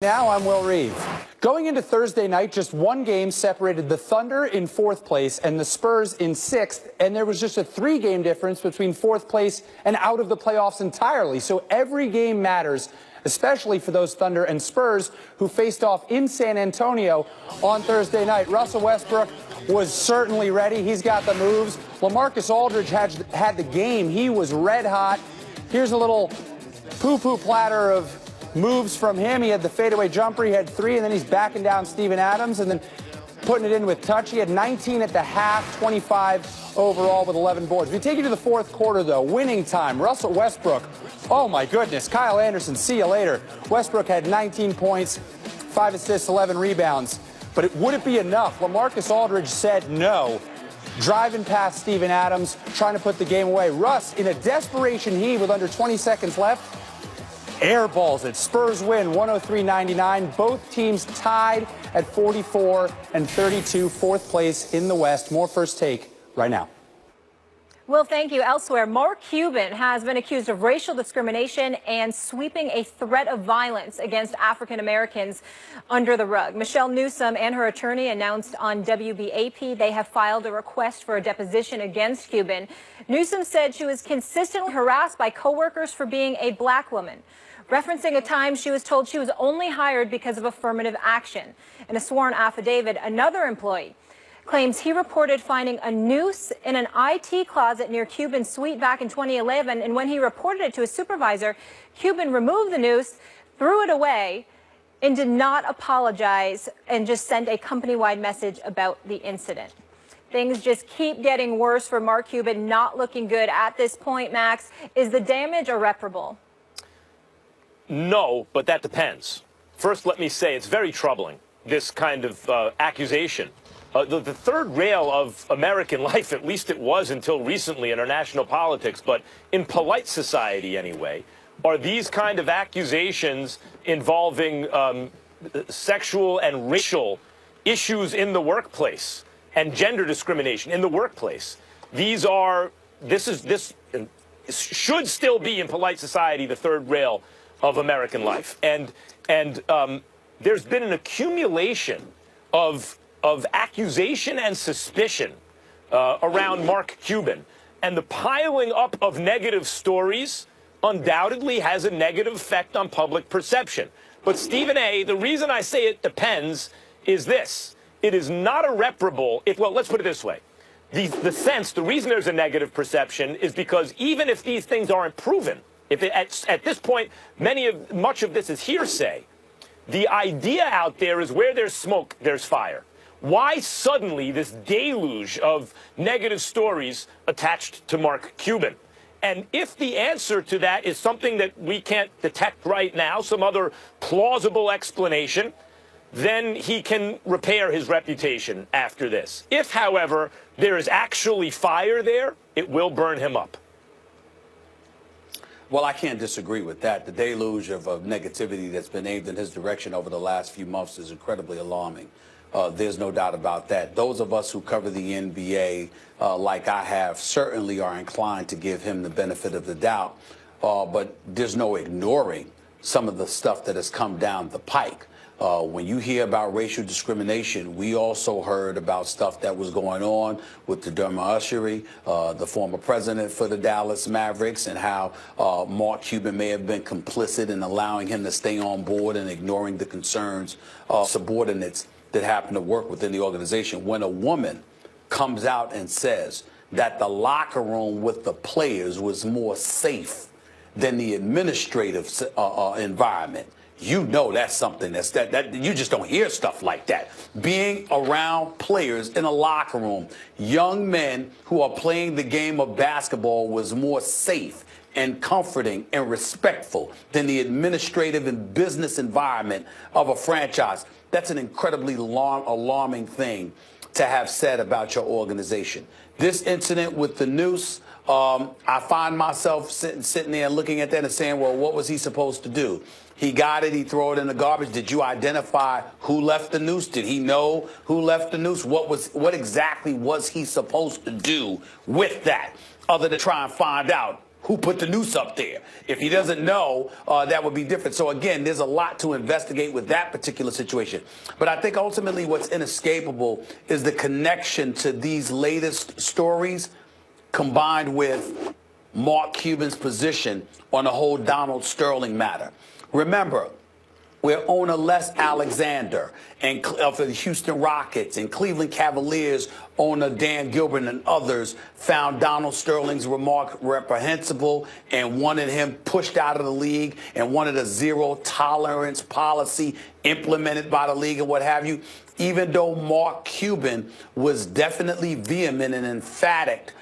Now I'm Will Reeve. Going into Thursday night, just one game separated the Thunder in 4th place and the Spurs in 6th, and there was just a 3-game difference between 4th place and out of the playoffs entirely. So every game matters, especially for those Thunder and Spurs who faced off in San Antonio on Thursday night. Russell Westbrook was certainly ready. He's got the moves. LaMarcus Aldridge had the game. He was red hot. Here's a little poo-poo platter of moves from him. He had the fadeaway jumper. He had 3, and then he's backing down Steven Adams and then putting it in with touch. He had 19 at the half, 25 overall with 11 boards. We take you to the 4th quarter, though. Winning time. Russell Westbrook. Oh, my goodness. Kyle Anderson, see you later. Westbrook had 19 points, 5 assists, 11 rebounds. But would it be enough? LaMarcus Aldridge said no. Driving past Steven Adams, trying to put the game away. Russ, in a desperation heave with under 20 seconds left, airballs it. Spurs win 103-99. Both teams tied at 44 and 32, 4th place in the West. More First Take right now. Well, thank you. Elsewhere, Mark Cuban has been accused of racial discrimination and sweeping a threat of violence against African Americans under the rug. Michelle Newsom and her attorney announced on WBAP they have filed a request for a deposition against Cuban. Newsom said she was consistently harassed by coworkers for being a black woman, referencing a time she was told she was only hired because of affirmative action. In a sworn affidavit, another employee claims he reported finding a noose in an IT closet near Cuban's suite back in 2011, and when he reported it to his supervisor, Cuban removed the noose, threw it away, and did not apologize and just sent a company-wide message about the incident. Things just keep getting worse for Mark Cuban, not looking good at this point, Max. Is the damage irreparable? No, but that depends. First, let me say it's very troubling, this kind of accusation. The third rail of American life, at least it was until recently in our national politics, but in polite society anyway, are these kind of accusations involving sexual and racial issues in the workplace and gender discrimination in the workplace. This should still be in polite society the third rail of American life. And there's been an accumulation of accusation and suspicion around Mark Cuban. And the piling up of negative stories undoubtedly has a negative effect on public perception. But Stephen A., the reason I say it depends is this. It is not irreparable. Well, let's put it this way. The reason there's a negative perception is because even if these things aren't proven, at this point, much of this is hearsay, the idea out there is where there's smoke, there's fire. Why suddenly this deluge of negative stories attached to Mark Cuban? And if the answer to that is something that we can't detect right now, some other plausible explanation, then he can repair his reputation after this. If, however, there is actually fire there, it will burn him up. Well, I can't disagree with that. The deluge of negativity that's been aimed in his direction over the last few months is incredibly alarming. There's no doubt about that. Those of us who cover the NBA, like I have, certainly are inclined to give him the benefit of the doubt. But there's no ignoring some of the stuff that has come down the pike. When you hear about racial discrimination, we also heard about stuff that was going on with the Derma Ushery, the former president for the Dallas Mavericks, and how Mark Cuban may have been complicit in allowing him to stay on board and ignoring the concerns of subordinates that happen to work within the organization. When a woman comes out and says that the locker room with the players was more safe than the administrative environment, you know that's something that you just don't hear stuff like that. Being around players in a locker room, young men who are playing the game of basketball was more safe and comforting and respectful than the administrative and business environment of a franchise. That's an incredibly alarming thing to have said about your organization. This incident with the noose, I find myself sitting there looking at that and saying, well, what was he supposed to do? He got it. He threw it in the garbage. Did you identify who left the noose? Did he know who left the noose? What exactly was he supposed to do with that other than try and find out who put the noose up there. If he doesn't know, that would be different. So again, there's a lot to investigate with that particular situation. But I think ultimately what's inescapable is the connection to these latest stories combined with Mark Cuban's position on the whole Donald Sterling matter. Remember, where owner Les Alexander and for the Houston Rockets and Cleveland Cavaliers owner Dan Gilbert and others found Donald Sterling's remark reprehensible and wanted him pushed out of the league and wanted a zero tolerance policy implemented by the league and what have you, even though Mark Cuban was definitely vehement and emphatic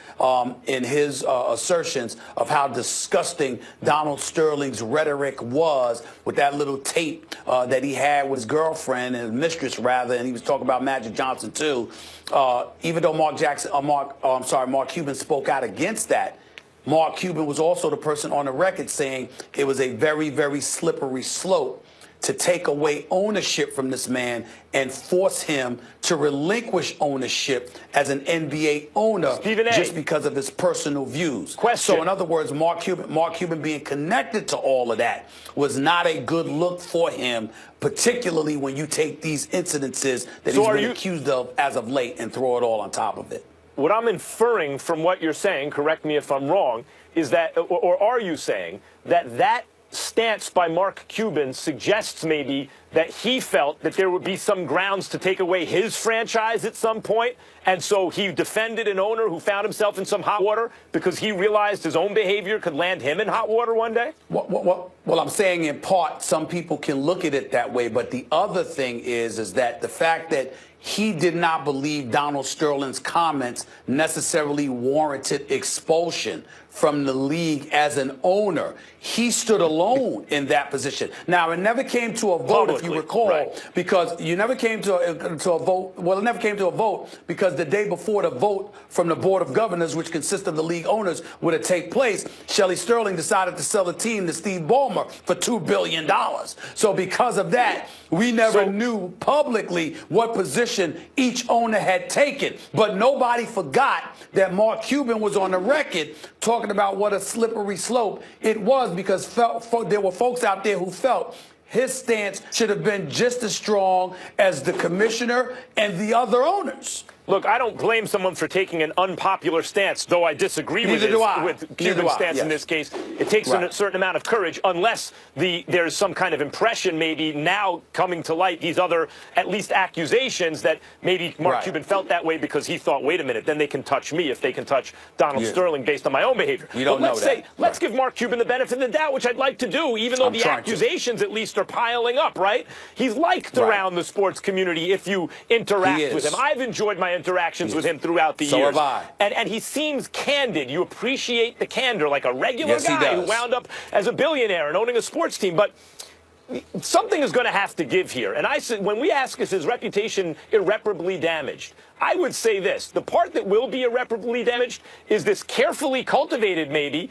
in his assertions of how disgusting Donald Sterling's rhetoric was with that little tape that he had with his girlfriend and his mistress, rather, and he was talking about Magic Johnson too. Even though Mark Cuban spoke out against that, Mark Cuban was also the person on the record saying it was a very, very slippery slope to take away ownership from this man and force him to relinquish ownership as an NBA owner just because of his personal views. So in other words, Mark Cuban being connected to all of that was not a good look for him, particularly when you take these incidences that he's been accused of as of late and throw it all on top of it. What I'm inferring from what you're saying, correct me if I'm wrong, is that, or are you saying that stance by Mark Cuban suggests maybe that he felt that there would be some grounds to take away his franchise at some point, and so he defended an owner who found himself in some hot water because he realized his own behavior could land him in hot water one day? Well, I'm saying in part some people can look at it that way, but the other thing is that the fact that he did not believe Donald Sterling's comments necessarily warranted expulsion from the league as an owner. He stood alone in that position. Now, it never came to a vote, if you recall, because you never came to a vote. Well, it never came to a vote because the day before the vote from the Board of Governors, which consists of the league owners, would have taken place, Shelley Sterling decided to sell the team to Steve Ballmer for $2 billion. So because of that, we never knew publicly what position each owner had taken. But nobody forgot that Mark Cuban was on the record talking about what a slippery slope it was, because there were folks out there who felt his stance should have been just as strong as the commissioner and the other owners. Look, I don't blame someone for taking an unpopular stance, though I disagree with Cuban's stance in this case. It takes a certain amount of courage, unless there's some kind of impression maybe now coming to light, these other at least accusations that maybe Mark Cuban felt that way because he thought, wait a minute, then they can touch me if they can touch Donald Sterling based on my own behavior. We don't know that. Let's give Mark Cuban the benefit of the doubt, which I'd like to do, even though the accusations at least are piling up, right? He's liked around the sports community if you interact with him. I've enjoyed my interactions with him throughout the years. So have I. And he seems candid. You appreciate the candor, like a regular guy who wound up as a billionaire and owning a sports team. But something is going to have to give here. And I said, when we ask, is his reputation irreparably damaged? I would say this. The part that will be irreparably damaged is this carefully cultivated, maybe,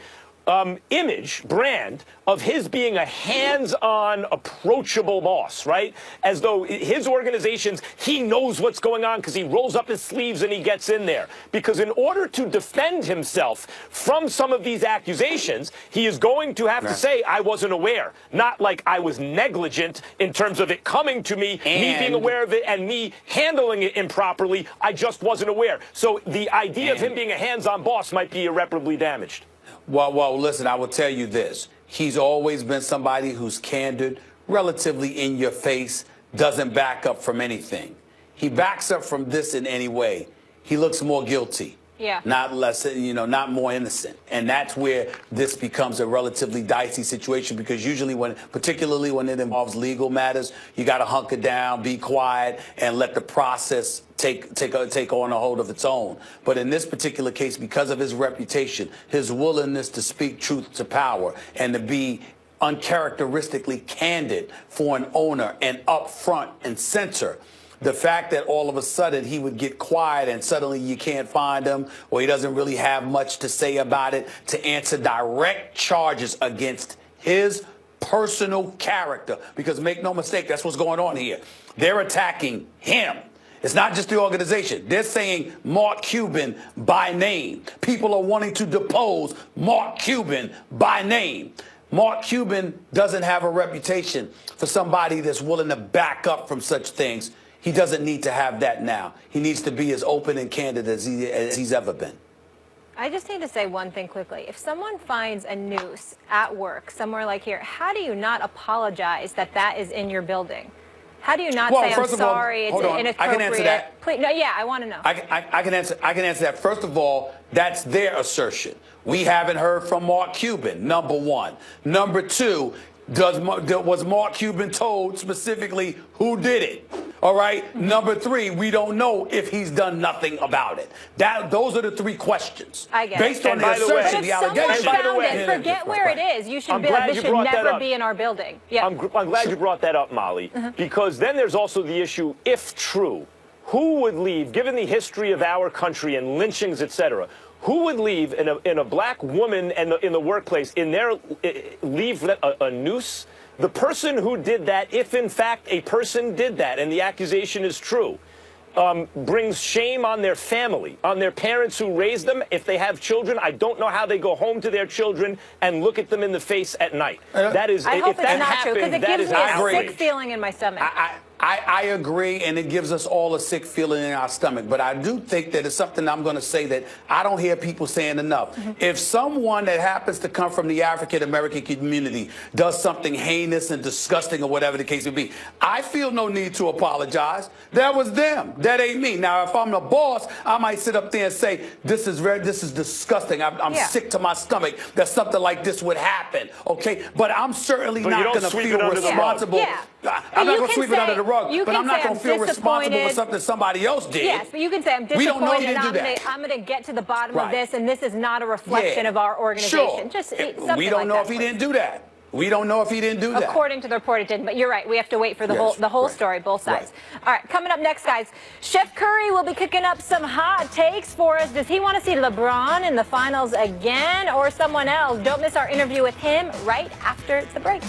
brand of his being a hands-on, approachable boss, right? As though his organizations, he knows what's going on because he rolls up his sleeves and he gets in there. Because in order to defend himself from some of these accusations, he is going to have to say, I wasn't aware. Not like I was negligent in terms of it coming to me, me being aware of it, and me handling it improperly. I just wasn't aware. So the idea of him being a hands-on boss might be irreparably damaged. Well, listen, I will tell you this. He's always been somebody who's candid, relatively in your face, doesn't back up from anything. He backs up from this in any way. He looks more guilty. Yeah. Not less, not more innocent. And that's where this becomes a relatively dicey situation, because usually particularly when it involves legal matters, you got to hunker down, be quiet, and let the process take on a hold of its own. But in this particular case, because of his reputation, his willingness to speak truth to power and to be uncharacteristically candid for an owner and upfront and censor, the fact that all of a sudden he would get quiet and suddenly you can't find him, or he doesn't really have much to say about it, to answer direct charges against his personal character. Because make no mistake, that's what's going on here. They're attacking him. It's not just the organization. They're saying Mark Cuban by name. People are wanting to depose Mark Cuban by name. Mark Cuban doesn't have a reputation for somebody that's willing to back up from such things. He doesn't need to have that now. He needs to be as open and candid as he's ever been. I just need to say one thing quickly. If someone finds a noose at work, somewhere like here, how do you not apologize that that is in your building? How do you not say, I'm sorry, it's inappropriate? I can answer that. Please, no, yeah, I want to know. I can answer that. First of all, that's their assertion. We haven't heard from Mark Cuban, number one. Number two, was Mark Cuban told specifically who did it? All right. Number three, we don't know if he's done nothing about it. Those are the three questions. I get based it. on the assertion, the allegation. By the way, forget where it is. You should be like, this should never be in our building. Yeah. I'm glad you brought that up, Molly, because then there's also the issue, if true, who would leave, given the history of our country and lynchings, etc., who would leave in a black woman in the workplace, leave a noose? The person who did that, if in fact a person did that and the accusation is true, brings shame on their family, on their parents who raised them. If they have children, I don't know how they go home to their children and look at them in the face at night. That is, I hope if it's that not true, because it gives me a sick outrage. feeling in my stomach. I agree, and it gives us all a sick feeling in our stomach. But I do think that it's something I'm going to say that I don't hear people saying enough. If someone that happens to come from the African-American community does something heinous and disgusting or whatever the case may be, I feel no need to apologize. That was them. That ain't me. Now, if I'm the boss, I might sit up there and say, this is disgusting. I'm sick to my stomach that something like this would happen. Okay? But I'm certainly not going to feel responsible. I'm not going to sweep it under the rug, but I'm not going to feel responsible for something somebody else did. Yes, but you can say, I'm disappointed. We don't know he didn't do that. I'm going to get to the bottom of this, and this is not a reflection of our organization. Sure. Just we don't know if he didn't do that. We don't know if he didn't do that. According to the report, it didn't. But you're right. We have to wait for the whole story, both sides. All right, coming up next, guys, Chef Curry will be cooking up some hot takes for us. Does he want to see LeBron in the finals again or someone else? Don't miss our interview with him right after the break.